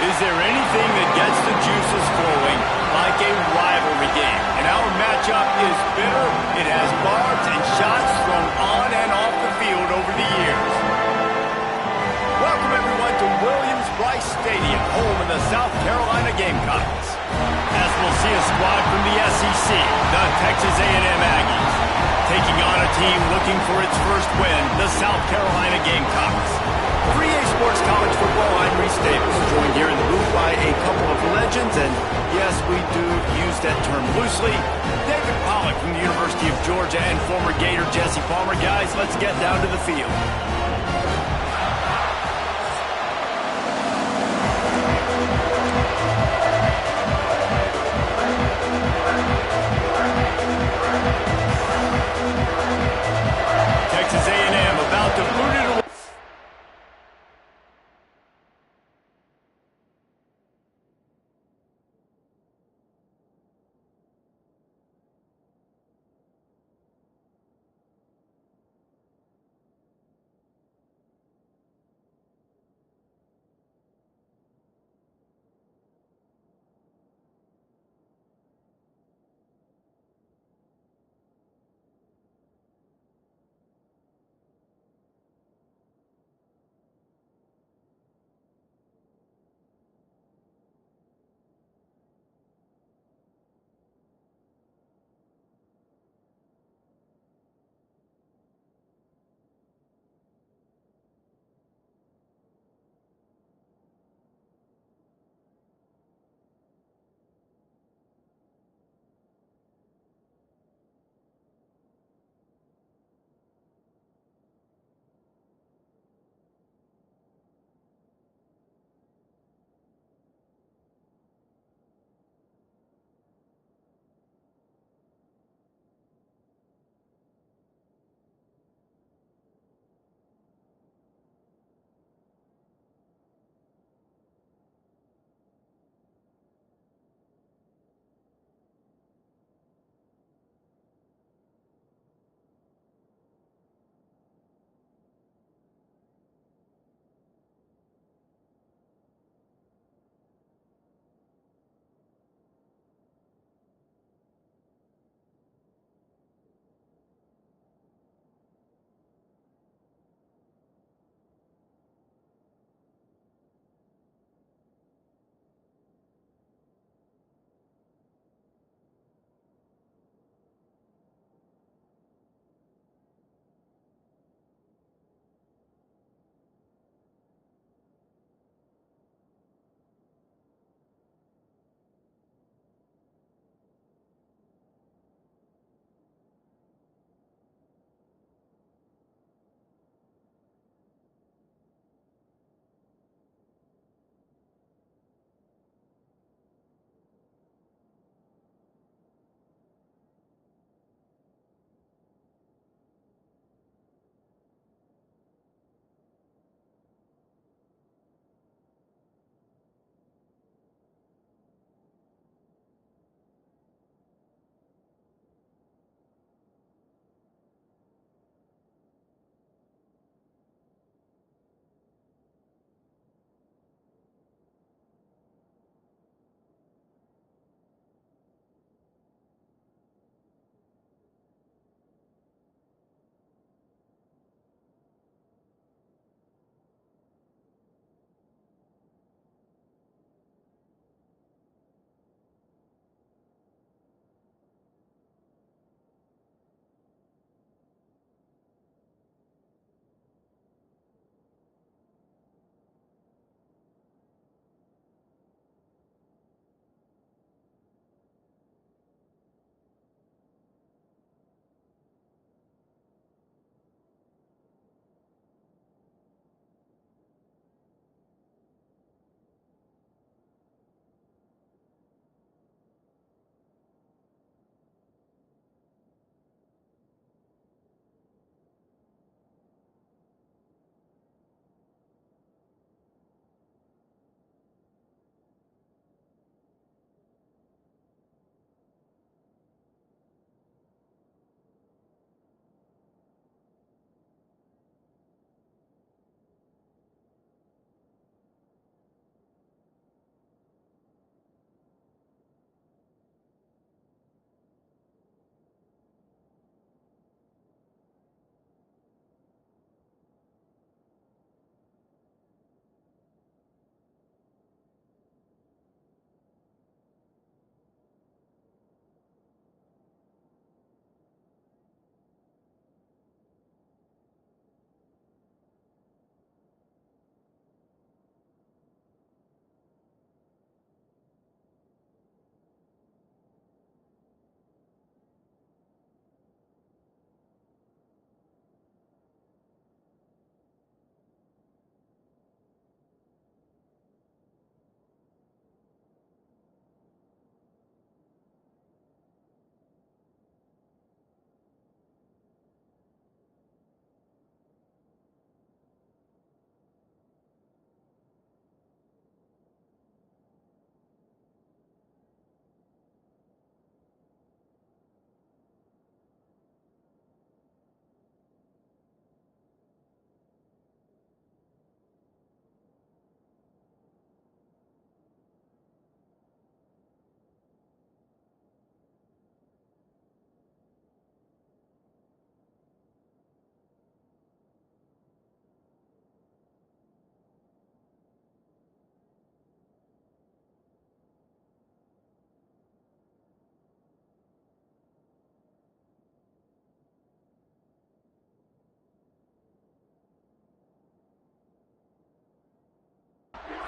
Is there anything that gets the juices flowing like a rivalry game? And our matchup is bitter. It has barbs and shots thrown on and off the field over the years. Welcome, everyone, to Williams-Brice Stadium, home of the South Carolina Gamecocks. As we'll see a squad from the SEC, the Texas A&M Aggies, taking on a team looking for its first win, the South Carolina Gamecocks. 3A Sports College Football, I'm Reese Davis, joined here in the booth by a couple of legends, and yes, we do use that term loosely. David Pollock from the University of Georgia and former Gator Jesse Palmer. Guys, let's get down to the field. Texas A&M about to boot it away.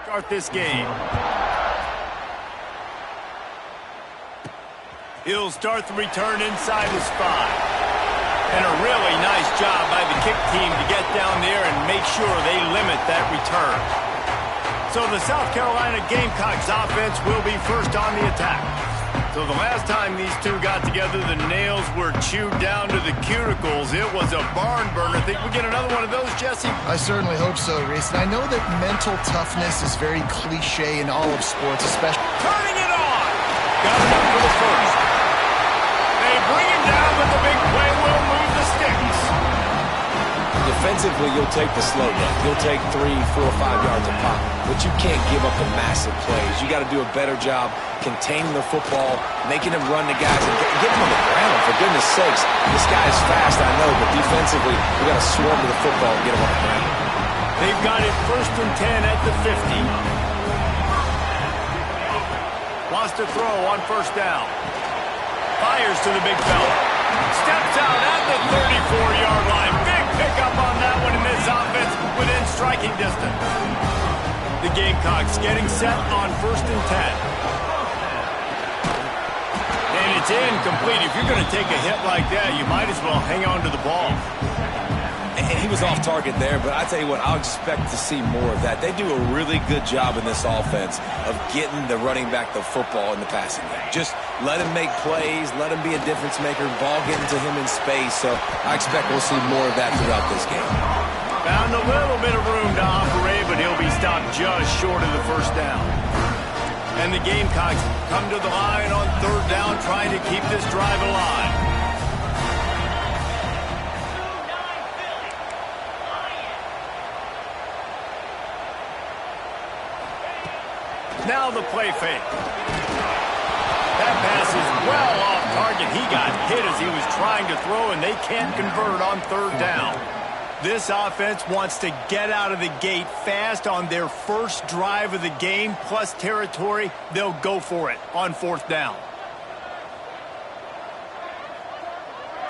start this game. He'll start the return inside his 5. And a really nice job by the kick team to get down there and make sure they limit that return. So the South Carolina Gamecocks offense will be first on the attack. So the last time these two got together, the nails were chewed down to the cuticles. It was a barn burner. Think we get another one of those, Jesse? I certainly hope so, Reese. And I know that mental toughness is very cliche in all of sports, especially... Turning it on! Got it up for the first. They bring him down, but the big play will move the sticks. Defensively, you'll take the slow down. You'll take 3, 4, 5 yards a pop. But you can't give up the massive plays. You got to do a better job containing the football, making him run the guys, and get him on the ground. For goodness sakes, this guy is fast, I know, but defensively, we got to swarm to the football and get him on the ground. They've got it 1st and 10 at the 50. Wants to throw on 1st down. Fires to the big fella. Steps out at the 34-yard line. Big pickup on that one in this offense within striking distance. The Gamecocks getting set on 1st and 10. And it's incomplete. If you're going to take a hit like that, you might as well hang on to the ball. And he was off target there, but I tell you what, I'll expect to see more of that. They do a really good job in this offense of getting the running back the football in the passing game. Just let him make plays, let him be a difference maker, ball getting to him in space. So I expect we'll see more of that throughout this game. Found a little bit of room to operate, but he'll be stopped just short of the 1st down. And the Gamecocks come to the line on 3rd down, trying to keep this drive alive. Now the play fake. That pass is well off target. He got hit as he was trying to throw, and they can't convert on 3rd down. This offense wants to get out of the gate fast on their first drive of the game, plus territory. They'll go for it on 4th down.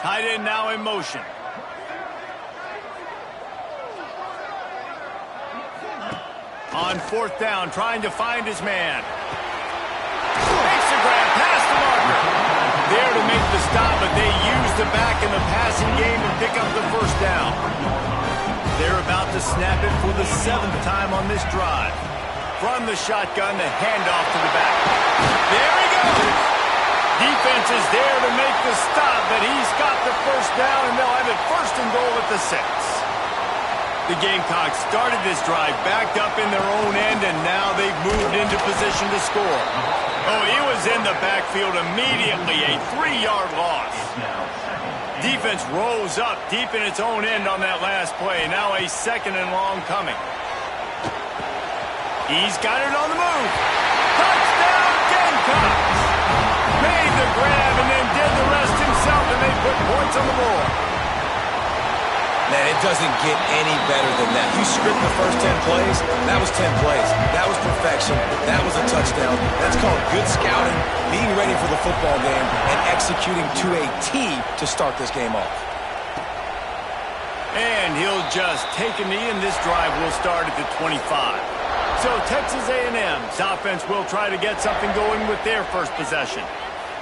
Tight end now in motion. On 4th down, trying to find his man. Makes the grab past the marker. There to make the stop, but they use the back in the passing game and pick up the 1st down. They're about to snap it for the 7th time on this drive. From the shotgun, the handoff to the back. There he goes. Defense is there to make the stop, but he's got the 1st down, and they'll have it 1st and goal at the 6. The Gamecocks started this drive backed up in their own end, and now they've moved into position to score. Oh, he was in the backfield immediately, a 3-yard loss. Defense rose up deep in its own end on that last play. Now a 2nd and long coming. He's got it on the move. Touchdown, Gamecocks! Made the grab and then did the rest himself, and they put points on the board. Man, it doesn't get any better than that. You script the first 10 plays, that was 10 plays. That was perfection. That was a touchdown. That's called good scouting, being ready for the football game, and executing to a T to start this game off. And he'll just take a knee, and this drive will start at the 25. So Texas A&M's offense will try to get something going with their first possession.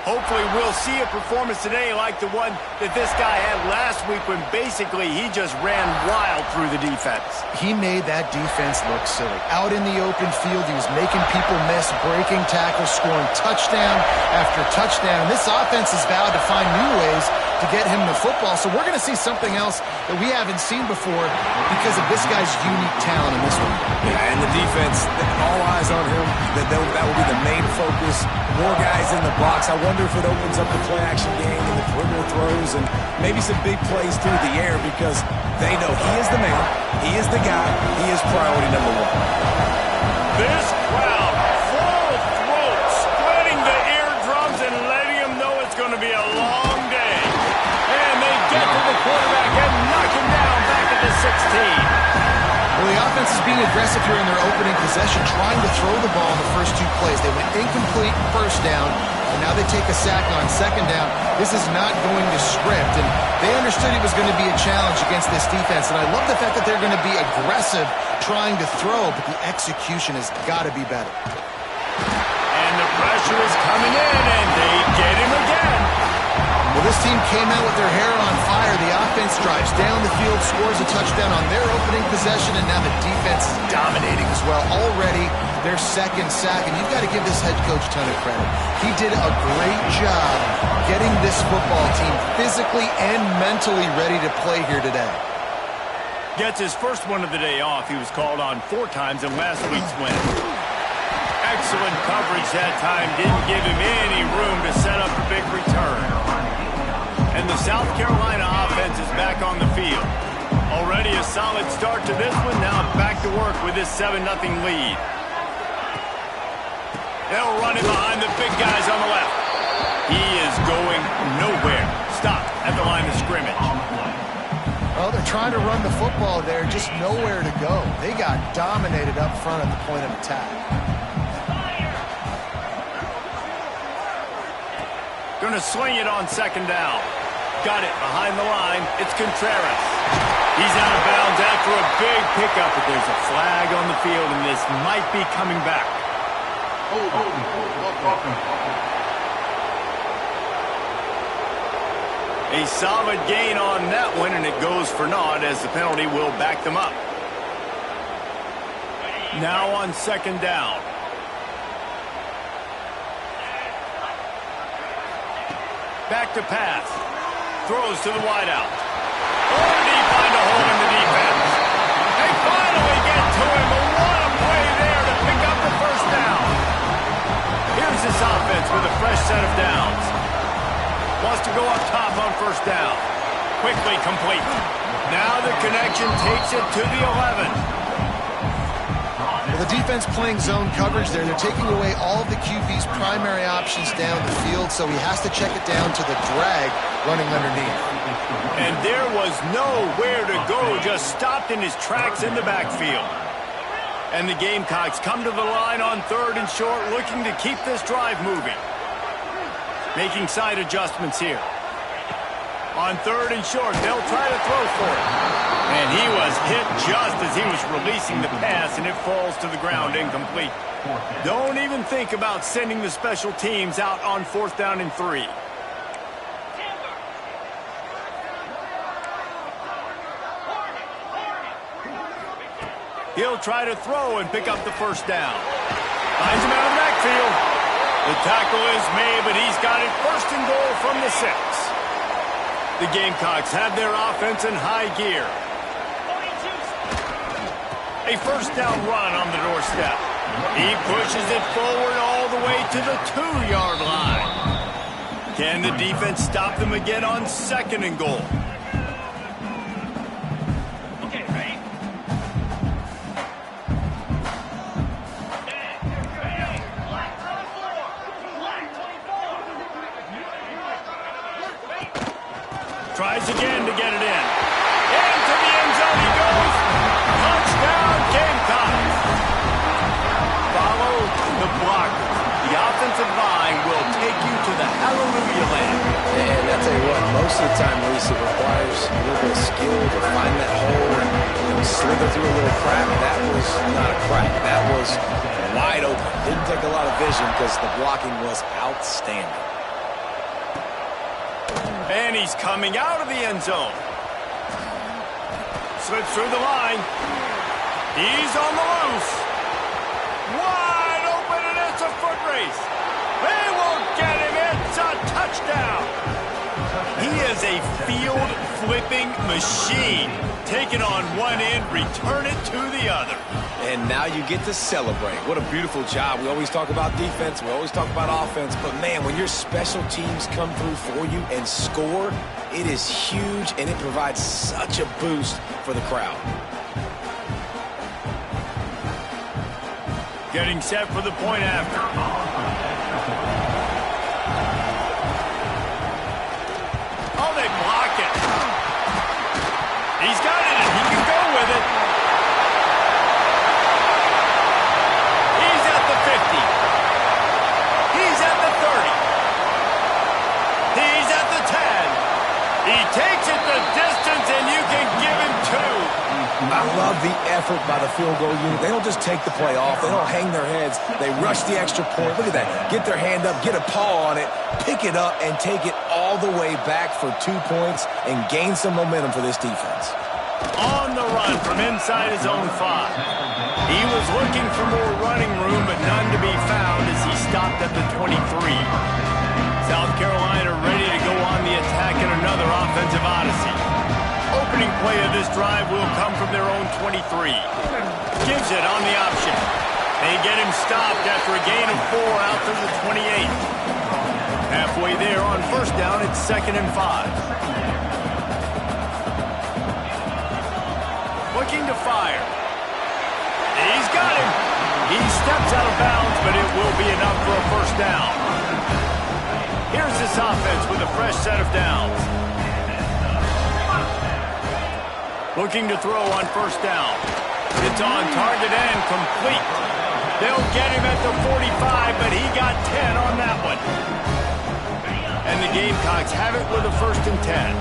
Hopefully we'll see a performance today like the one that this guy had last week when basically he just ran wild through the defense. He made that defense look silly. Out in the open field, he was making people miss, breaking tackles, scoring touchdown after touchdown. And this offense has vowed to find new ways to get him the football. So we're going to see something else that we haven't seen before because of this guy's unique talent in this one. Yeah, and the defense, all eyes on him. That will be the main focus. More guys in the box. I wonder if it opens up the play-action game and the perimeter throws and maybe some big plays through the air because they know he is the man, he is the guy, he is priority number 1. This crowd, full throat, splitting the eardrums and letting him know it's going to be a long day. And they get to the quarterback and knock him down back at the 16. Well, the offense has being aggressive here in their opening possession, trying to throw the ball in the first 2 plays. They went incomplete first down, and now they take a sack on second down. This is not going to script, and they understood it was going to be a challenge against this defense, and I love the fact that they're going to be aggressive trying to throw, but the execution has got to be better. And the pressure is coming in, and they get him again. Well, this team came out with their hair on fire. The offense drives down the field, scores a touchdown on their opening possession, and now the defense is dominating as well. Already their second sack, and you've got to give this head coach a ton of credit. He did a great job getting this football team physically and mentally ready to play here today. Gets his first one of the day off. He was called on 4 times in last week's win. Excellent coverage that time. Didn't give him any room to set up a big return. And the South Carolina offense is back on the field. Already a solid start to this one. Now back to work with this 7-0 lead. They'll run it behind the big guys on the left. He is going nowhere. Stop at the line of scrimmage. Well, they're trying to run the football there, just nowhere to go. They got dominated up front at the point of attack. Going to swing it on second down. Got it behind the line. It's Contreras. He's out of bounds after a big pickup, but there's a flag on the field, and this might be coming back. A solid gain on that one, and it goes for naught as the penalty will back them up. Now on second down. Back to pass. Throws to the wideout. Oh, did he find a hole in the defense? They finally get to him, but what a play there to pick up the first down. Here's this offense with a fresh set of downs. Wants to go up top on first down. Quickly complete. Now the connection takes it to the 11. Well, the defense playing zone coverage there. They're taking away all of the QB's primary options down the field, so he has to check it down to the drag running underneath. And there was nowhere to go, just stopped in his tracks in the backfield. And the Gamecocks come to the line on 3rd and short, looking to keep this drive moving. Making side adjustments here. On 3rd and short, they'll try to throw for it. And he was hit just as he was releasing the pass, and it falls to the ground incomplete. Don't even think about sending the special teams out on 4th down and 3. He'll try to throw and pick up the first down. Finds him out of the backfield. The tackle is made, but he's got it 1st and goal from the 6. The Gamecocks have their offense in high gear. A first down run on the doorstep. He pushes it forward all the way to the 2-yard line. Can the defense stop them again on 2nd and goal? Tries again to get it in. Into the end zone he goes. Touchdown, Gamecocks. Follow the blocker. The offensive line will take you to the hallelujah land. And I tell you what, most of the time, Reese, it requires a little bit of skill to find that hole and slither through a little crack. That was not a crack. That was wide open. Didn't take a lot of vision because the blocking was outstanding. And he's coming out of the end zone. Slips through the line. He's on the loose. Wide open, and it's a foot race. They won't get him. It's a touchdown. He is a field-flipping machine. Take it on one end, return it to the other. And now you get to celebrate. What a beautiful job. We always talk about defense. We always talk about offense. But, man, when your special teams come through for you and score, it is huge, and it provides such a boost for the crowd. Getting set for the point after. Oh, they block it. He's got it, and he can go with it. the effort by the field goal unit. They don't just take the play off. They don't hang their heads. They rush the extra point. Look at that. Get their hand up, get a paw on it, pick it up, and take it all the way back for 2 points and gain some momentum for this defense. On the run from inside his own 5. He was looking for more running room, but none to be found as he stopped at the 23. South Carolina ready to go on the attack in another offensive odyssey. Opening play of this drive will come from their own 23. Gives it on the option. They get him stopped after a gain of 4 out to the 28. Halfway there on first down, it's 2nd and 5. Looking to fire. He's got him. He steps out of bounds, but it will be enough for a first down. Here's this offense with a fresh set of downs. Looking to throw on first down. It's on target and complete. They'll get him at the 45, but he got 10 on that one. And the Gamecocks have it with a 1st and 10.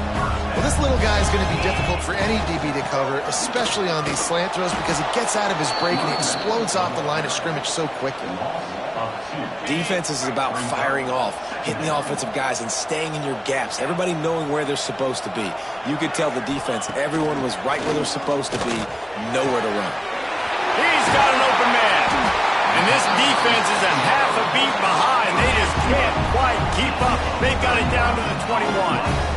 Well, this little guy is going to be difficult for any DB to cover, especially on these slant throws, because he gets out of his break and he explodes off the line of scrimmage so quickly. Defense is about firing off, hitting the offensive guys, and staying in your gaps. Everybody knowing where they're supposed to be. You could tell the defense, everyone was right where they're supposed to be, nowhere to run. He's got an open man. And this defense is a half a beat behind. They just can't quite keep up. They've got it down to the 21.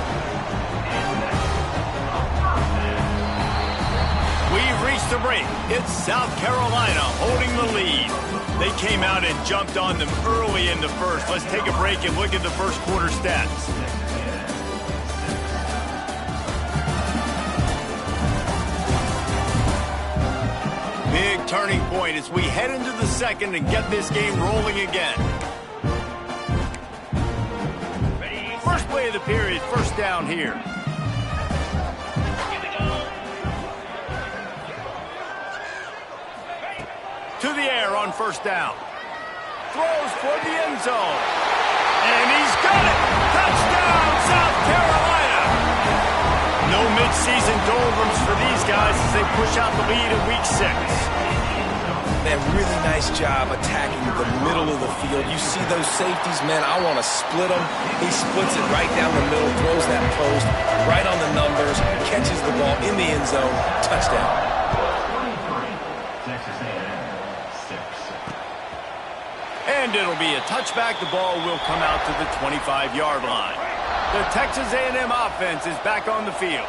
We've reached the break. It's South Carolina holding the lead. They came out and jumped on them early in the first. Let's take a break and look at the first quarter stats. Big turning point as we head into the second and get this game rolling again. First play of the period, first down here. To the air on first down. Throws for the end zone. And he's got it. Touchdown, South Carolina. No midseason doldrums for these guys as they push out the lead in week 6. Man, really nice job attacking the middle of the field. You see those safeties, man, I want to split them. He splits it right down the middle, throws that post, right on the numbers, catches the ball in the end zone, touchdown. And it'll be a touchback. The ball will come out to the 25-yard line. The Texas A&M offense is back on the field.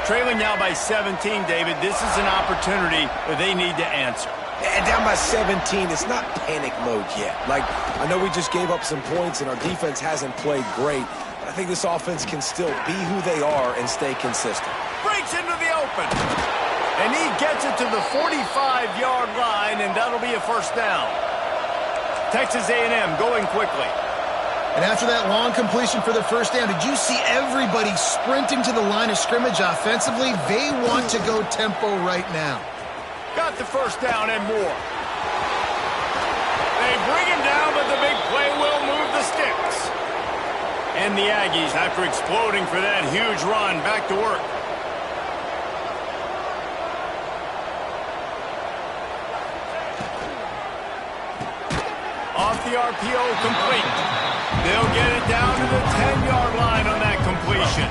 Trailing now by 17, David. This is an opportunity that they need to answer. And down by 17, it's not panic mode yet. Like, I know we just gave up some points and our defense hasn't played great, but I think this offense can still be who they are and stay consistent. Breaks into the open. And he gets it to the 45-yard line, and that'll be a first down. Texas A&M going quickly. And after that long completion for the first down, did you see everybody sprinting to the line of scrimmage offensively? They want to go tempo right now. Got the first down and more. They bring him down, but the big play will move the sticks. And the Aggies, after exploding for that huge run, back to work. Off the RPO, complete. They'll get it down to the 10-yard line on that completion.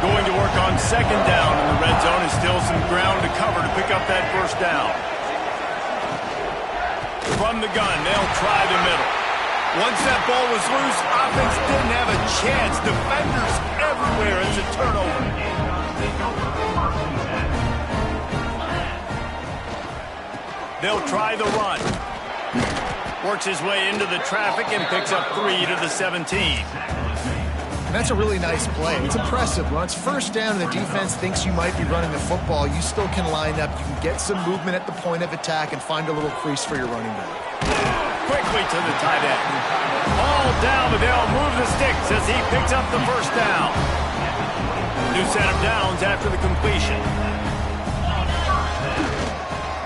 Going to work on second down in the red zone and still some ground to cover to pick up that first down. From the gun, they'll try the middle. Once that ball was loose, offense didn't have a chance. Defenders everywhere. It's a turnover. They'll try the run. Works his way into the traffic and picks up 3 to the 17. That's a really nice play. It's impressive. When it's first down and the defense thinks you might be running the football, you still can line up. You can get some movement at the point of attack and find a little crease for your running back. Quickly to the tight end. Ball down, but they'll move the sticks as he picks up the first down. New set of downs after the completion.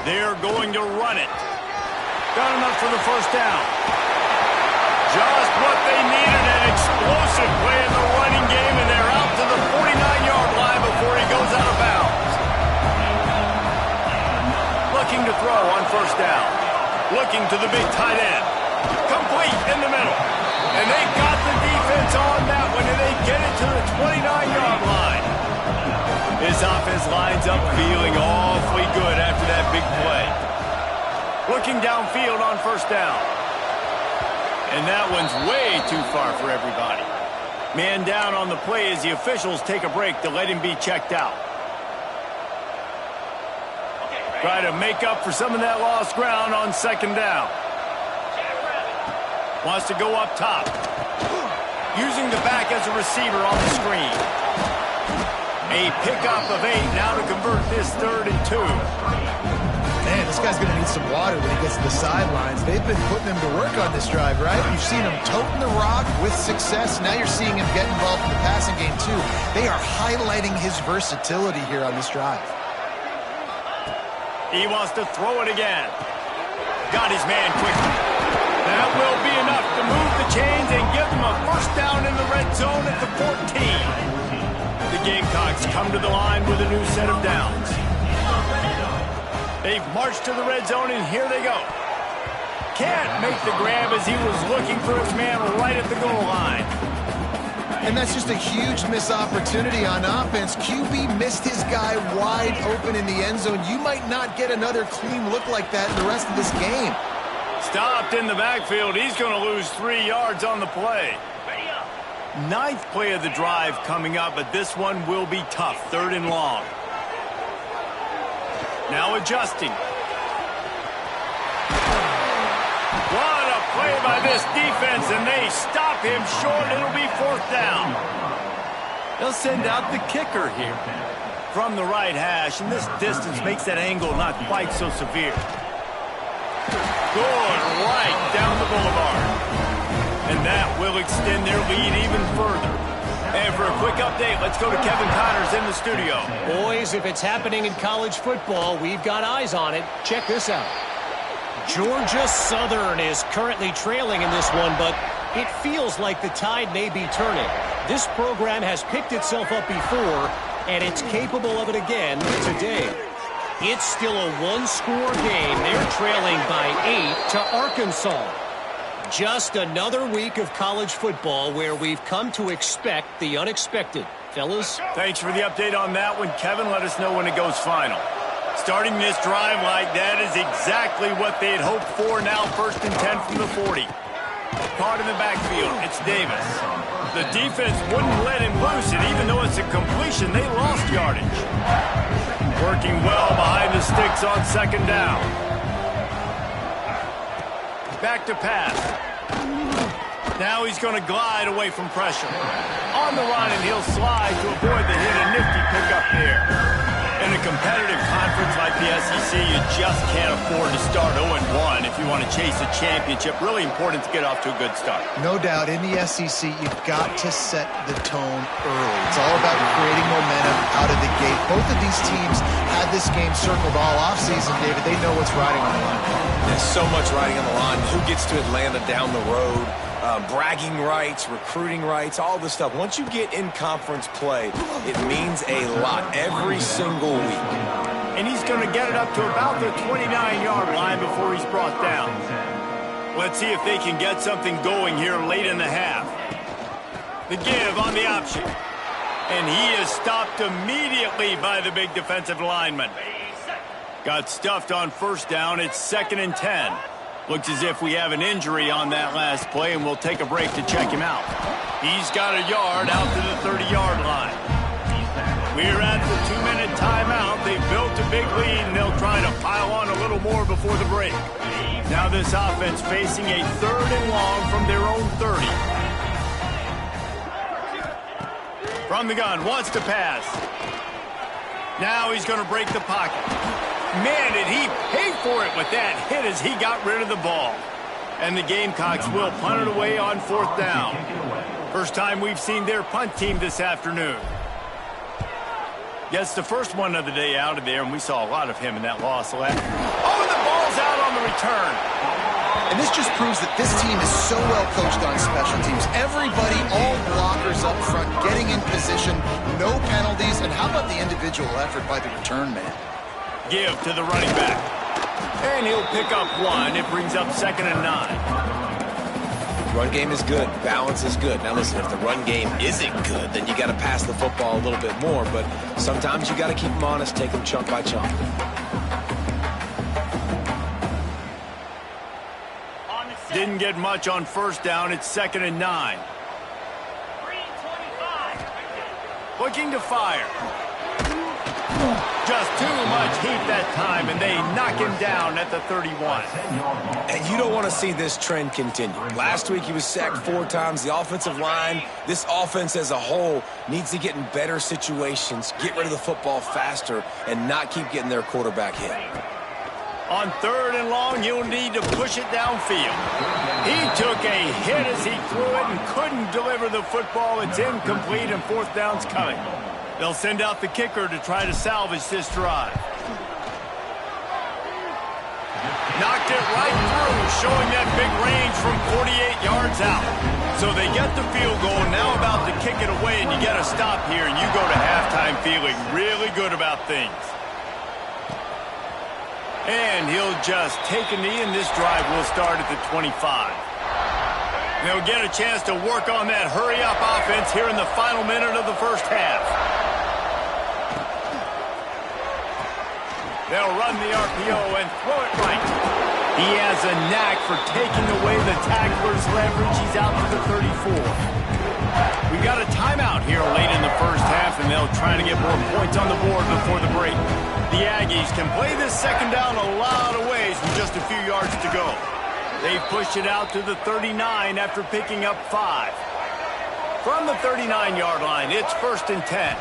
They're going to run it. Got enough for the first down. Just what they needed, an explosive play in the running game, and they're out to the 49-yard line before he goes out of bounds. Looking to throw on first down. Looking to the big tight end. Complete in the middle. And they got the defense on that one, and they get it to the 29-yard line. This offense lines up feeling awfully good after that big play. Looking downfield on first down. And that one's way too far for everybody. Man down on the play as the officials take a break to let him be checked out. Try to make up for some of that lost ground on second down. Wants to go up top. Using the back as a receiver on the screen. A pickup of 8 now to convert this 3rd and 2. Man, this guy's going to need some water when he gets to the sidelines. They've been putting him to work on this drive, right? You've seen him toting the rock with success. Now you're seeing him get involved in the passing game, too. They are highlighting his versatility here on this drive. He wants to throw it again. Got his man quickly. That will be enough to move the chains and give them a first down in the red zone at the 14. The Gamecocks come to the line with a new set of downs. They've marched to the red zone, and here they go. Can't make the grab as he was looking for his man right at the goal line. And that's just a huge missed opportunity on offense. QB missed his guy wide open in the end zone. You might not get another clean look like that in the rest of this game. Stopped in the backfield. He's going to lose 3 yards on the play. 9th play of the drive coming up, but this one will be tough. 3rd and long. Now adjusting. What a play by this defense, and they stop him short. It'll be 4th down. They'll send out the kicker here from the right hash, and this distance makes that angle not quite so severe. Good right down the boulevard. And that will extend their lead even further. And for a quick update, let's go to Kevin Connors in the studio. Boys, if it's happening in college football, we've got eyes on it. Check this out. Georgia Southern is currently trailing in this one, but it feels like the tide may be turning. This program has picked itself up before, and it's capable of it again today. It's still a one-score game. They're trailing by 8 to Arkansas. Just another week of college football where we've come to expect the unexpected. Fellas? Thanks for the update on that one, Kevin. Let us know when it goes final. Starting this drive like that is exactly what they had hoped for. Now 1st and 10 from the 40. Caught in the backfield. It's Davis. The defense wouldn't let him loose, and even though it's a completion, they lost yardage. Working well behind the sticks on second down. Back to pass. Now he's going to glide away from pressure. On the run, and he'll slide to avoid the hit. A nifty pickup there. In a competitive conference like the SEC, you just can't afford to start 0-1 if you want to chase a championship. Really important to get off to a good start. No doubt, in the SEC, you've got to set the tone early. It's all about creating momentum out of the gate. Both of these teams had this game circled all offseason, David. They know what's riding on the line. There's so much riding on the line. Who gets to Atlanta down the road? Bragging rights, recruiting rights, all this stuff. Once you get in conference play, it means a lot every single week. And he's going to get it up to about the 29-yard line before he's brought down. Let's see if they can get something going here late in the half. The give on the option. And he is stopped immediately by the big defensive lineman. Got stuffed on first down. It's 2nd and 10. Looks as if we have an injury on that last play, and we'll take a break to check him out. He's got a yard out to the 30-yard line. We're at the 2-minute timeout. They've built a big lead, and they'll try to pile on a little more before the break. Now this offense facing a 3rd and long from their own 30. From the gun, wants to pass. Now he's going to break the pocket. Man, did he pay for it with that hit as he got rid of the ball. And the Gamecocks will punt it away on 4th down. First time we've seen their punt team this afternoon. Gets the first one of the day out of there, and we saw a lot of him in that loss last. Oh, the ball's out on the return. And this just proves that this team is so well coached on special teams. Everybody, all blockers up front, getting in position, no penalties, and how about the individual effort by the return man? Give to the running back. And he'll pick up 1. It brings up 2nd and 9. Run game is good. Balance is good. Now listen, if the run game isn't good, then you got to pass the football a little bit more. But sometimes you got to keep them honest, take them chunk by chunk. Didn't get much on 1st down. It's 2nd and 9. Looking to fire. Just too much heat that time, and they knock him down at the 31. And you don't want to see this trend continue. Last week he was sacked 4 times. The offensive line, this offense as a whole, needs to get in better situations, get rid of the football faster, and not keep getting their quarterback hit. On 3rd and long, you'll need to push it downfield. He took a hit as he threw it and couldn't deliver the football. It's incomplete, and 4th down's coming. They'll send out the kicker to try to salvage this drive. Knocked it right through, showing that big range from 48 yards out. So they get the field goal, now about to kick it away, and you get a stop here, and you go to halftime feeling really good about things. And he'll just take a knee, and this drive will start at the 25. They'll get a chance to work on that hurry-up offense here in the final minute of the 1st half. They'll run the RPO and throw it right. He has a knack for taking away the tackler's leverage. He's out to the 34. We got a timeout here late in the 1st half, and they'll try to get more points on the board before the break. The Aggies can play this 2nd down a lot of ways with just a few yards to go. They've pushed it out to the 39 after picking up 5. From the 39-yard line, it's 1st and 10.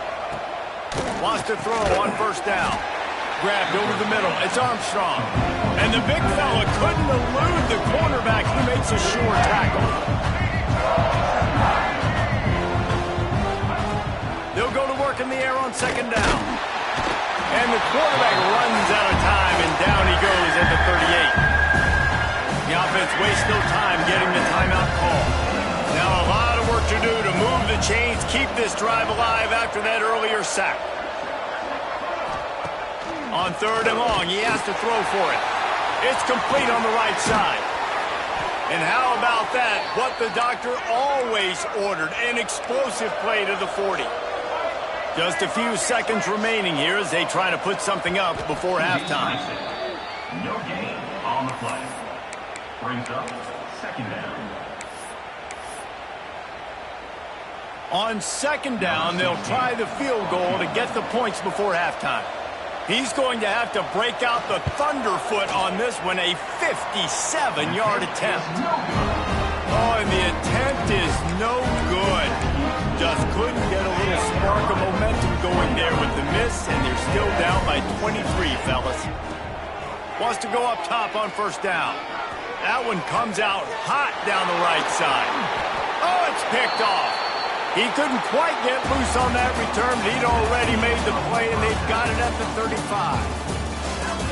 Wants to throw on 1st down. Grabbed over the middle. It's Armstrong. And the big fella couldn't elude the cornerback. He makes a sure tackle. They'll go to work in the air on 2nd down. And the quarterback runs out of time, and down he goes at the 38. The offense wastes no time getting the timeout call. Now a lot of work to do to move the chains, keep this drive alive after that earlier sack. On 3rd and long, he has to throw for it. It's complete on the right side. And how about that? What the doctor always ordered, an explosive play to the 40. Just a few seconds remaining here as they try to put something up before halftime. No gain on the play. Brings up 2nd down. On 2nd down, they'll try the field goal to get the points before halftime. He's going to have to break out the thunderfoot on this one, a 57-yard attempt. Oh, and the attempt is no good. Just couldn't get a little spark of momentum going there with the miss, and they're still down by 23, fellas. Wants to go up top on 1st down. That one comes out hot down the right side. Oh, it's picked off. He couldn't quite get loose on that return, but he'd already made the play, and they've got it at the 35.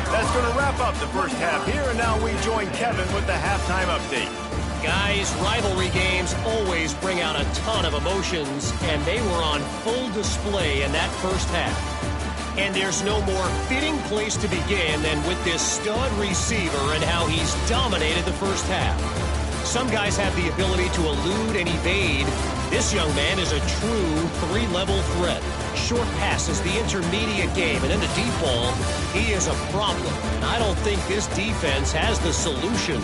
That's going to wrap up the 1st half here, and now we join Kevin with the halftime update. Guys, rivalry games always bring out a ton of emotions, and they were on full display in that 1st half. And there's no more fitting place to begin than with this stud receiver and how he's dominated the 1st half. Some guys have the ability to elude and evade. This young man is a true 3-level threat. Short passes, the intermediate game, and in the deep ball, he is a problem. And I don't think this defense has the solution.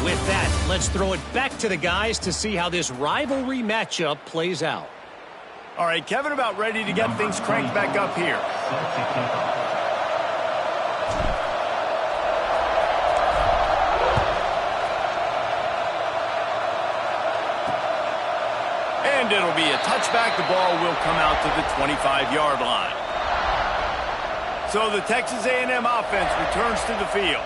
With that, let's throw it back to the guys to see how this rivalry matchup plays out. All right, Kevin, about ready to get things cranked back up here. And it'll be a touchback. The ball will come out to the 25-yard line. So the Texas A&M offense returns to the field.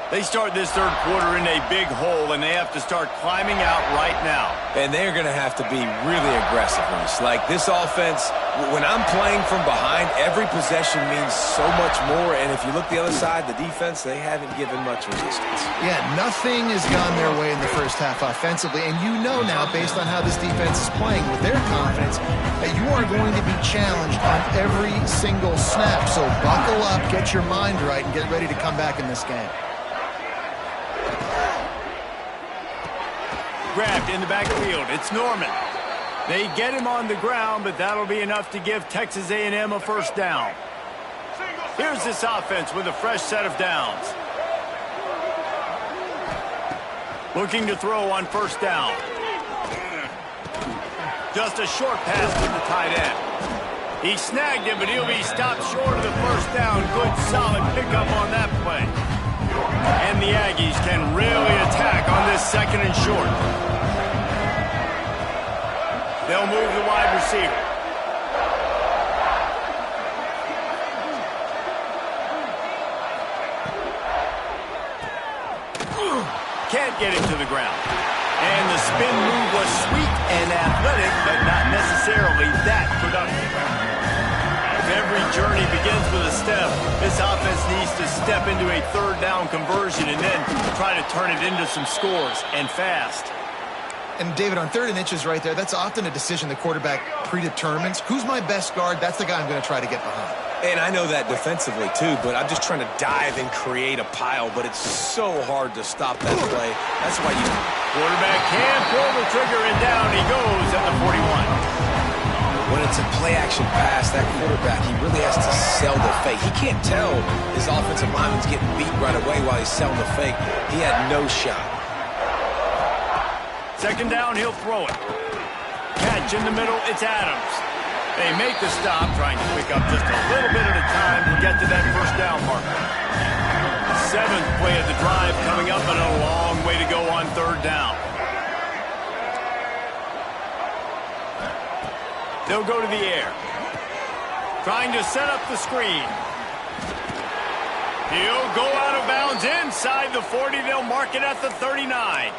They start this third quarter in a big hole, and they have to start climbing out right now. And they're going to have to be really aggressive, Reese. Like this offense, when I'm playing from behind, every possession means so much more. And if you look the other side, the defense, they haven't given much resistance. Yeah, nothing has gone their way in the first half offensively. And you know now, based on how this defense is playing with their confidence, that you are going to be challenged on every single snap. So buckle up, get your mind right, and get ready to come back in this game. Grabbed in the backfield. It's Norman. They get him on the ground, but that'll be enough to give Texas A&M a first down. Here's this offense with a fresh set of downs. Looking to throw on first down. Just a short pass to the tight end. He snagged him, but he'll be stopped short of the first down. Good, solid pickup on that play. And the Aggies can really attack on this second and short. They'll move the wide receiver. Can't get him to the ground. And the spin move was sweet and athletic, but not necessarily that productive. Every journey begins with a step. This offense needs to step into a third down conversion and then try to turn it into some scores, and fast. And David, on 3rd and inches right there, that's often a decision the quarterback predetermines. Who's my best guard? That's the guy I'm going to try to get behind. And I know that defensively too, but I'm just trying to dive and create a pile, but it's so hard to stop that play. That's why you... Quarterback can pull the trigger, and down he goes at the 41. When it's a play-action pass, that quarterback, he really has to sell the fake. He can't tell his offensive lineman's getting beat right away while he's selling the fake. He had no shot. Second down, he'll throw it. Catch in the middle, it's Adams. They make the stop, trying to pick up just a little bit at a time to get to that first down marker. 7th play of the drive coming up, and a long way to go on 3rd down. They'll go to the air. Trying to set up the screen. He'll go out of bounds inside the 40. They'll mark it at the 39.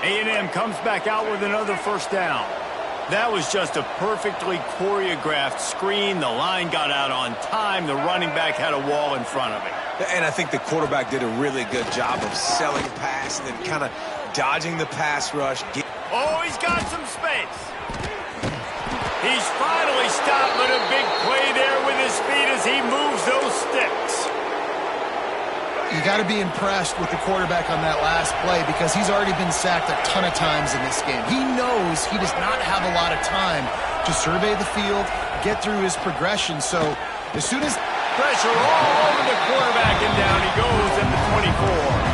A&M comes back out with another first down. That was just a perfectly choreographed screen. The line got out on time. The running back had a wall in front of it. And I think the quarterback did a really good job of selling pass and then kind of dodging the pass rush. Oh, he's got some space. He's finally stopped, but a big play there with his feet as he moves those sticks. You got to be impressed with the quarterback on that last play because he's already been sacked a ton of times in this game. He knows he does not have a lot of time to survey the field, get through his progression. So as soon as pressure all over the quarterback, and down he goes at the 24.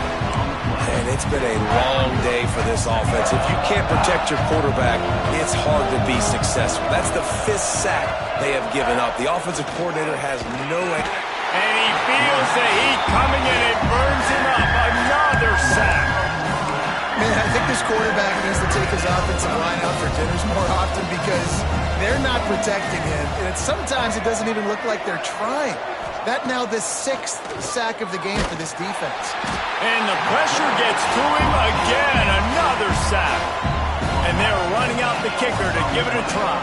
And it's been a long day for this offense. If you can't protect your quarterback, it's hard to be successful. That's the 5th sack they have given up. The offensive coordinator has no idea. And he feels the heat coming, and it burns him up. Another sack. Man, I think this quarterback needs to take his offensive line out for dinners more often because they're not protecting him. And sometimes it doesn't even look like they're trying. That now the 6th sack of the game for this defense. And the pressure gets to him again. Another sack. And they're running out the kicker to give it a try.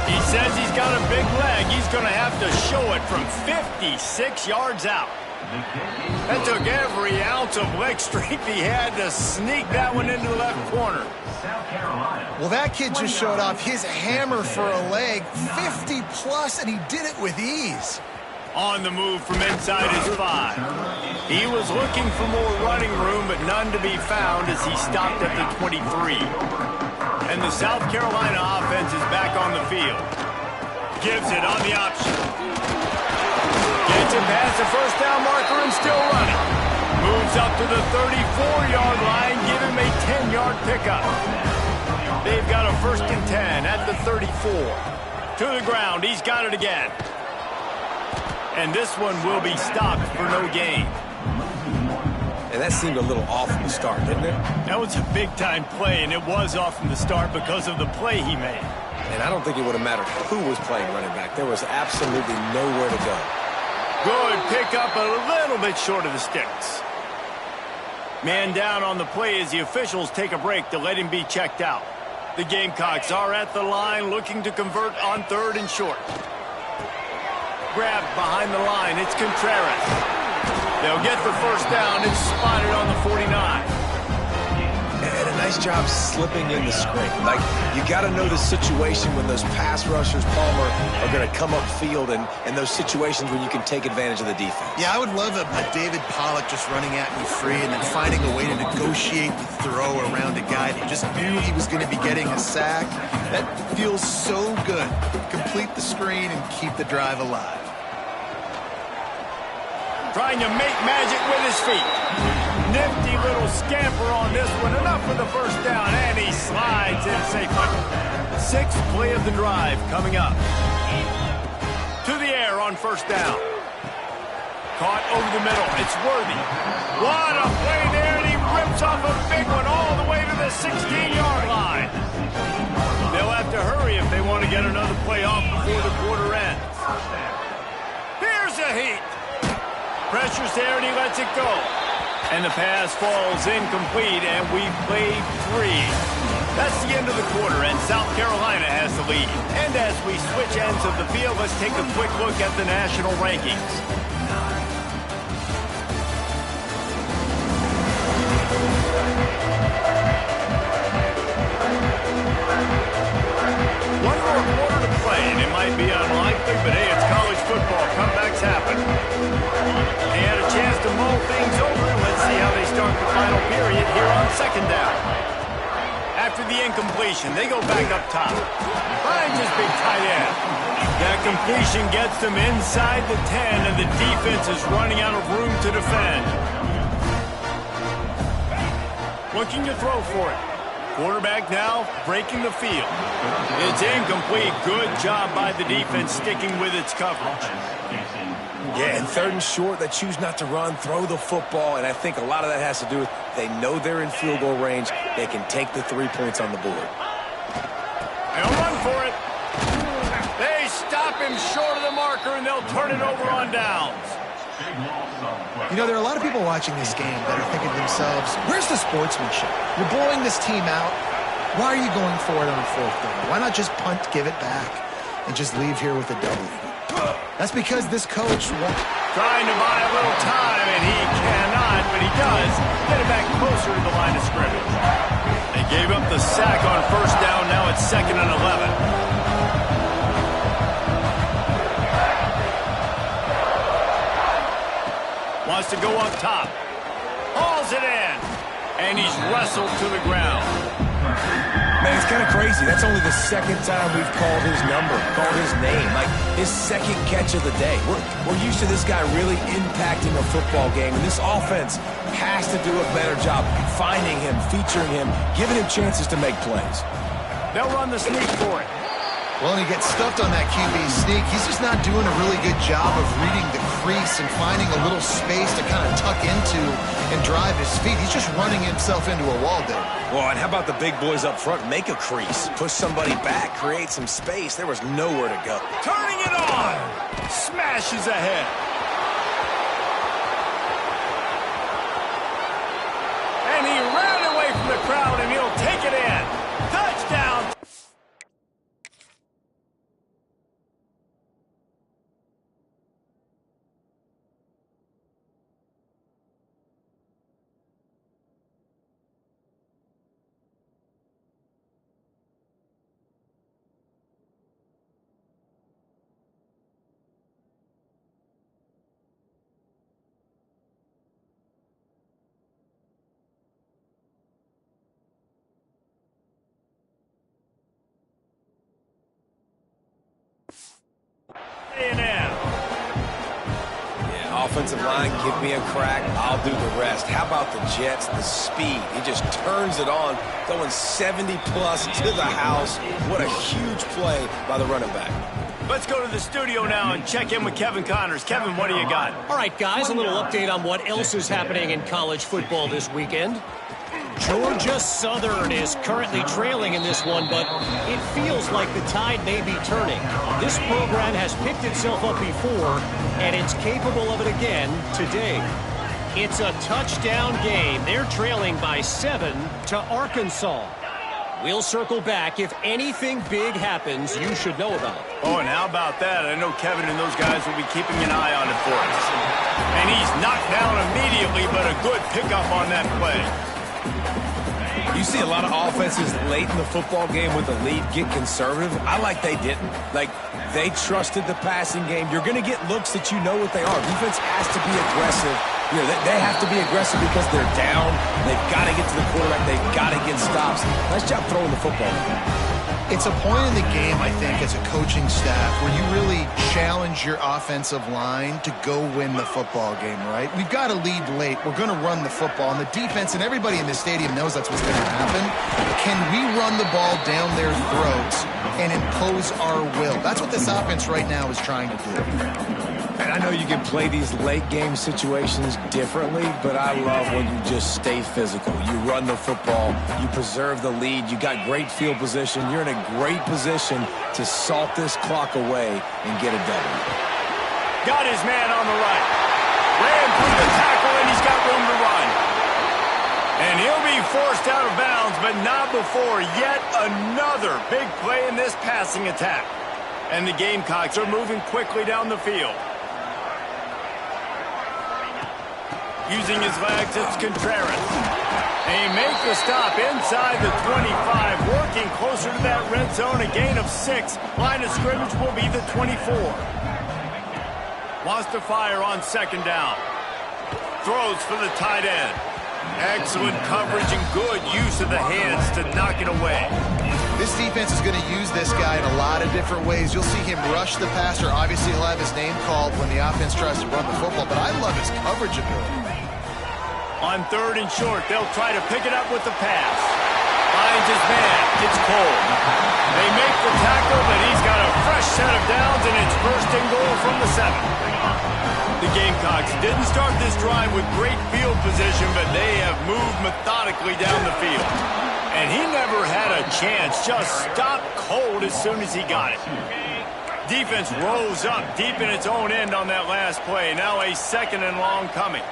He says he's got a big leg. He's going to have to show it from 56 yards out. That took every ounce of leg strength he had to sneak that one into the left corner. Well, that kid just showed off his hammer for a leg, 50 plus, and he did it with ease. On the move from inside his 5. He was looking for more running room, but none to be found as he stopped at the 23. And the South Carolina offense is back on the field. Gives it on the option. Gets it past the first down marker and still running. Moves up to the 34-yard line, give him a 10-yard pickup. They've got a 1st and 10 at the 34. To the ground, he's got it again. And this one will be stopped for no gain. And that seemed a little off from the start, didn't it? That was a big-time play, and it was off from the start because of the play he made. And I don't think it would have mattered who was playing running back. There was absolutely nowhere to go. Good pickup, a little bit short of the sticks. Man down on the play as the officials take a break to let him be checked out. The Gamecocks are at the line looking to convert on 3rd and short. Grabbed behind the line, it's Contreras. They'll get the first down. It's spotted on the 49. And a nice job slipping in the screen. Like, you got to know the situation when those pass rushers, Palmer, are going to come upfield and those situations when you can take advantage of the defense. Yeah, I would love a David Pollock just running at me free and then finding a way to negotiate the throw around a guy that just knew he was going to be getting a sack. That feels so good. Complete the screen and keep the drive alive. Trying to make magic with his feet. Nifty little scamper on this one. Enough for the first down, and he slides in safely. 6th play of the drive coming up. To the air on first down. Caught over the middle. It's Worthy. What a play there, and he rips off a big one all the way to the 16-yard line. They'll have to hurry if they want to get another play off before the quarter ends. Here's a heat. Pressure's there, and he lets it go. And the pass falls incomplete, and we played 3. That's the end of the quarter, and South Carolina has the lead. And as we switch ends of the field, let's take a quick look at the national rankings. One more quarter to play, and it might be unlikely, but hey, it's college football. Comebacks happen. They had a chance to mull things over. Let's see how they start the final period here on 2nd down. After the incompletion, they go back up top. Finds his big tight end. That completion gets them inside the 10, and the defense is running out of room to defend. Looking to throw for it. Quarterback now breaking the field. It's incomplete. Good job by the defense sticking with its coverage. Yeah, and 3rd and short, they choose not to run, throw the football, and I think a lot of that has to do with they know they're in field goal range. They can take the 3 points on the board. They'll run for it. They stop him short of the marker, and they'll turn it over on downs. You know, there are a lot of people watching this game that are thinking to themselves, where's the sportsmanship? You're blowing this team out. Why are you going for it on 4th down? Why not just punt, give it back, and just leave here with a W? That's because this coach trying to buy a little time, and he cannot, but he does get it back closer to the line of scrimmage. They gave up the sack on 1st down. Now it's 2nd and 11. Wants to go up top. Hauls it in. And he's wrestled to the ground. Man, it's kind of crazy. That's only the 2nd time we've called his number, called his name. Like, his 2nd catch of the day. We're used to this guy really impacting a football game, and this offense has to do a better job finding him, featuring him, giving him chances to make plays. They'll run the sneak for it. Well, and he gets stuffed on that QB sneak. He's just not doing a really good job of reading the crease and finding a little space to kind of tuck into and drive his feet. He's just running himself into a wall there. Well, and how about the big boys up front? Make a crease, push somebody back, create some space. There was nowhere to go. Turning it on. Smashes ahead. And he ran away from the crowd, and he'll take it in. Touchdown. Yeah, offensive line, give me a crack, I'll do the rest. How about the Jets, the speed? He just turns it on, going 70-plus to the house. What a huge play by the running back. Let's go to the studio now and check in with Kevin Connors. Kevin, what do you got? All right, guys, a little update on what else is happening in college football this weekend. Georgia Southern is currently trailing in this one, but it feels like the tide may be turning. This program has picked itself up before, and it's capable of it again today. It's a touchdown game. They're trailing by 7 to Arkansas. We'll circle back. If anything big happens, you should know about it. Oh, and how about that? I know Kevin and those guys will be keeping an eye on it for us. And he's knocked down immediately, but a good pickup on that play. You see a lot of offenses late in the football game with the lead get conservative. I like they didn't. Like, they trusted the passing game. You're going to get looks that you know what they are. Defense has to be aggressive. You know, they have to be aggressive because they're down. They've got to get to the quarterback. They've got to get stops. Nice job throwing the football. It's a point in the game, I think, as a coaching staff where you really challenge your offensive line to go win the football game, right? We've got to lead late. We're going to run the football. And the defense and everybody in the stadium knows that's what's going to happen. Can we run the ball down their throats and impose our will? That's what this offense right now is trying to do. And I know you can play these late game situations differently, but I love when you just stay physical. You run the football, you preserve the lead, you got great field position. You're in a great position to salt this clock away and get a W. Got his man on the right. Ran through the tackle, and he's got room to run. And he'll be forced out of bounds, but not before yet another big play in this passing attack. And the Gamecocks are moving quickly down the field. Using his legs, it's Contreras. They make the stop inside the 25, working closer to that red zone, a gain of 6. Line of scrimmage will be the 24. Wants to fire on second down. Throws for the tight end. Excellent coverage and good use of the hands to knock it away. This defense is going to use this guy in a lot of different ways. You'll see him rush the passer. Obviously, he'll have his name called when the offense tries to run the football, but I love his coverage ability. On third and short, they'll try to pick it up with the pass. Finds his man. It's Cole. They make the tackle, but he's got a fresh set of downs, and it's first and goal from the 7. The Gamecocks didn't start this drive with great field position, but they have moved methodically down the field. And he never had a chance, just stopped cold as soon as he got it. Defense rose up deep in its own end on that last play. Now a second and long coming.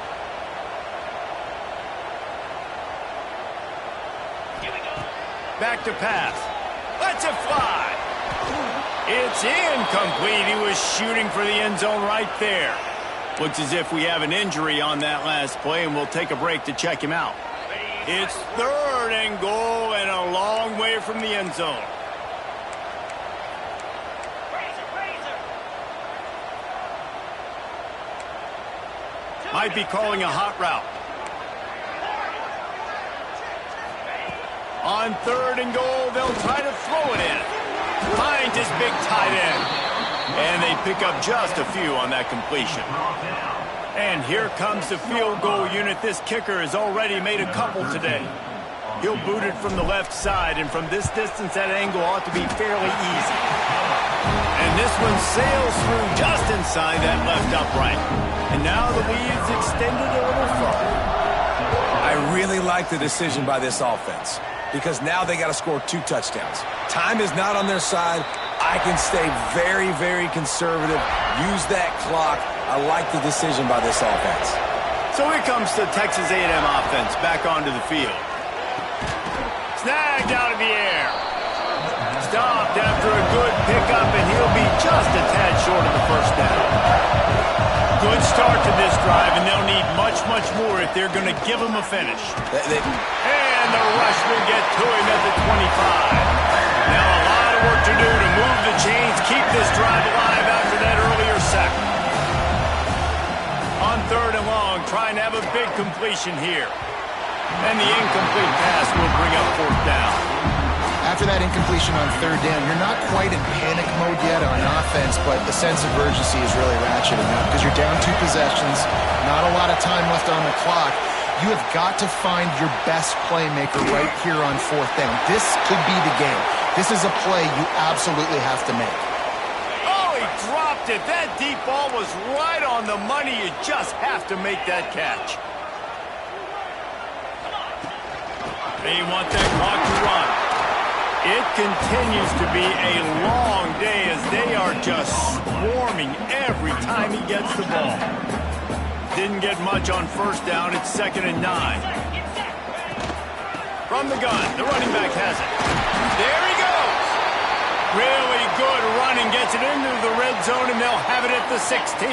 Back to pass. Lets it fly. It's incomplete. He was shooting for the end zone right there. Looks as if we have an injury on that last play, and we'll take a break to check him out. It's third and goal and a long way from the end zone. Might be calling a hot route. On third and goal, they'll try to throw it in. Finds his big tight end. And they pick up just a few on that completion. And here comes the field goal unit. This kicker has already made a couple today. He'll boot it from the left side, and from this distance, that angle ought to be fairly easy. And this one sails through just inside that left upright. And now the lead's extended a little further. I really like the decision by this offense, because now they got to score 2 touchdowns. Time is not on their side. I can stay very, very conservative, use that clock. I like the decision by this offense. So here comes the Texas A&M offense back onto the field. Snagged out of the air. Stopped after a good pickup, and he'll be just a tad short of the first down. Good start to this drive, and they'll need much, much more if they're going to give him a finish. And the rush will get to him at the 25. Now a lot of work to do to move the chains, keep this drive alive after that earlier sack. On third and long, trying to have a big completion here. And the incomplete pass will bring up fourth down. After that incompletion on third down, you're not quite in panic mode yet on offense, but the sense of urgency is really ratcheting up because you're down 2 possessions, not a lot of time left on the clock. You have got to find your best playmaker right here on fourth down. This could be the game. This is a play you absolutely have to make. Oh, he dropped it. That deep ball was right on the money. You just have to make that catch. They want that clock to run. It continues to be a long day as they are just swarming every time he gets the ball. Didn't get much on first down. It's 2nd and 9. From the gun, the running back has it. There he goes. Really good running. Gets it into the red zone, and they'll have it at the 16.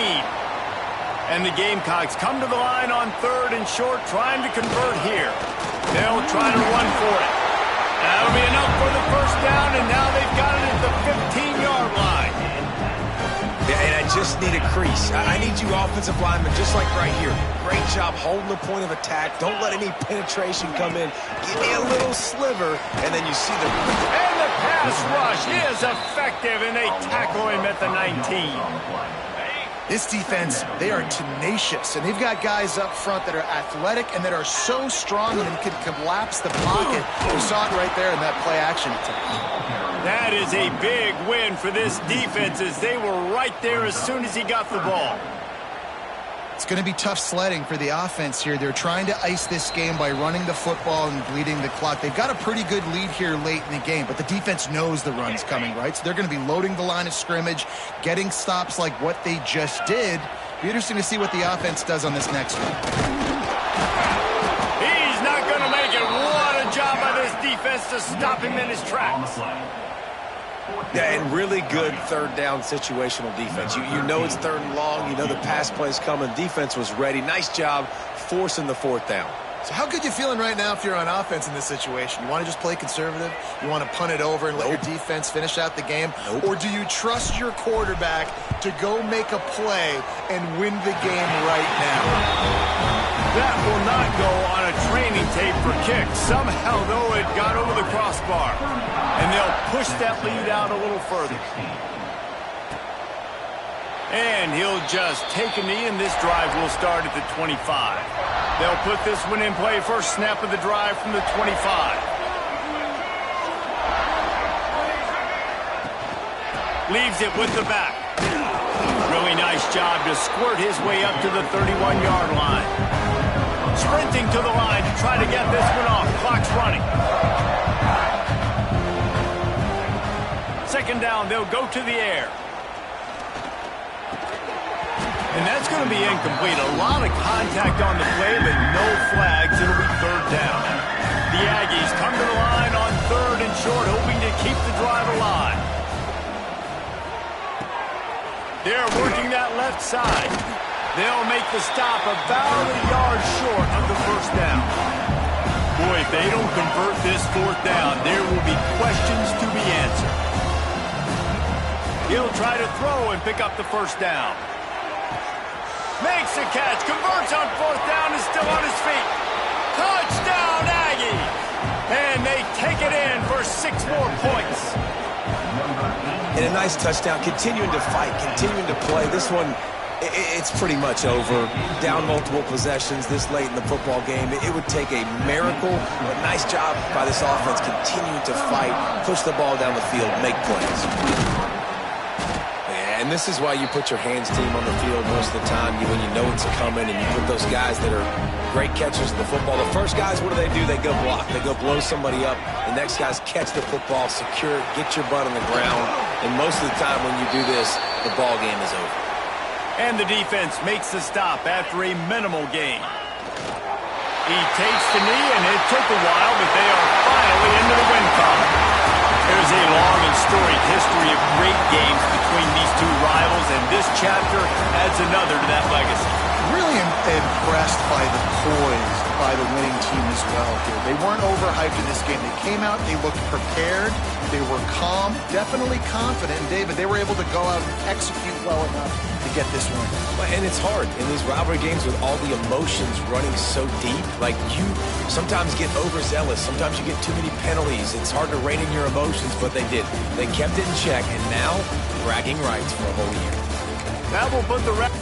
And the Gamecocks come to the line on 3rd and short, trying to convert here. They'll try to run for it. That'll be enough for the first down, and now they've got it at the 15-yard line. Yeah, and I just need a crease. I need you offensive linemen, just like right here. Great job holding the point of attack. Don't let any penetration come in. Give me a little sliver, and then you see the... And the pass rush is effective, and they tackle him at the 19. This defense, they are tenacious, and they've got guys up front that are athletic and that are so strong and can collapse the pocket. We saw it right there in that play-action attack. That is a big win for this defense as they were right there as soon as he got the ball. It's going to be tough sledding for the offense here. They're trying to ice this game by running the football and bleeding the clock. They've got a pretty good lead here late in the game, but the defense knows the run's coming, right? So they're going to be loading the line of scrimmage, getting stops like what they just did. Be interesting to see what the offense does on this next one. He's not going to make it. What a job by this defense to stop him in his tracks. Yeah, and really good 3rd down situational defense. You know it's 3rd and long. You know the pass play's coming. Defense was ready. Nice job forcing the 4th down. So how good you feeling right now if you're on offense in this situation? You want to just play conservative? You want to punt it over and let your defense finish out the game? Nope. Or do you trust your quarterback to go make a play and win the game right now? That will not go on a training tape for kicks. Somehow, though, it got over the crossbar. And they'll push that lead out a little further. And he'll just take a knee, and this drive will start at the 25. They'll put this one in play. First snap of the drive from the 25. Leaves it with the back. Really nice job to squirt his way up to the 31-yard line. Sprinting to the line to try to get this one off. Clock's running. 2nd down, they'll go to the air. And that's going to be incomplete. A lot of contact on the play, but no flags. It'll be 3rd down. The Aggies come to the line on 3rd and short, hoping to keep the drive alive. They're working that left side. They'll make the stop about a yard short of the first down. Boy, if they don't convert this 4th down, there will be questions to be answered. He'll try to throw and pick up the first down. Makes the catch, converts on 4th down, is still on his feet. Touchdown, Aggie! And they take it in for 6 more points. And a nice touchdown, continuing to fight, continuing to play. This one, it's pretty much over. Down multiple possessions this late in the football game. It would take a miracle, but nice job by this offense continuing to fight, push the ball down the field, make plays. And this is why you put your hands team on the field most of the time when you know it's coming, and you put those guys that are great catchers of the football. The first guys, what do? They go block. They go blow somebody up. The next guys catch the football, secure it, get your butt on the ground. And most of the time when you do this, the ball game is over. And the defense makes the stop after a minimal gain. He takes the knee, and it took a while, but they are finally into the win column. There's a long and storied history of great games between these two rivals, and this chapter adds another to that legacy. Really impressed by the poise by the winning team as well here. They weren't overhyped in this game. They came out, they looked prepared, they were calm, definitely confident. And David, they were able to go out and execute well enough to get this win. And it's hard in these rivalry games with all the emotions running so deep. Like, you sometimes get overzealous. Sometimes you get too many penalties. It's hard to rein in your emotions, but they did. They kept it in check, and now bragging rights for a whole year. That will put the rest.